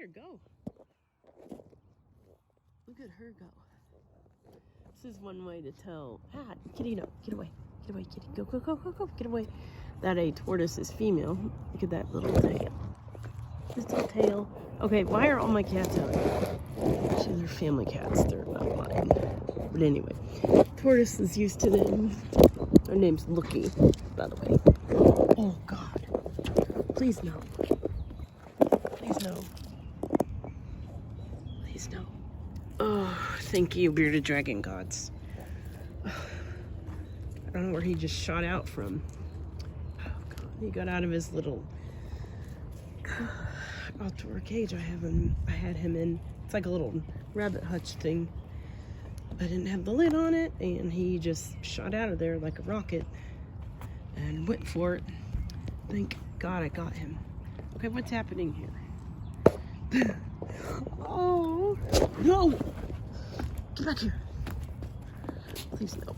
her go. Look at her go. This is one way to tell. Ah, kitty, no. Get away. Get away, kitty. Go, go, go, go, go. Get away. That a tortoise is female. Look at that little tail. This little tail. Okay, why are all my cats out here? Actually, they're family cats. They're not mine. But anyway, tortoise is used to them. Her name's Looky, by the way. Oh, God. Please no. Please no. Please no. Oh, thank you, bearded dragon gods. I don't know where he just shot out from. Oh, God. He got out of his little outdoor cage I had him in. It's like a little rabbit hutch thing. I didn't have the lid on it, and he just shot out of there like a rocket and went for it. Thank God I got him. Okay, what's happening here? Oh, no! Get back here. Please no.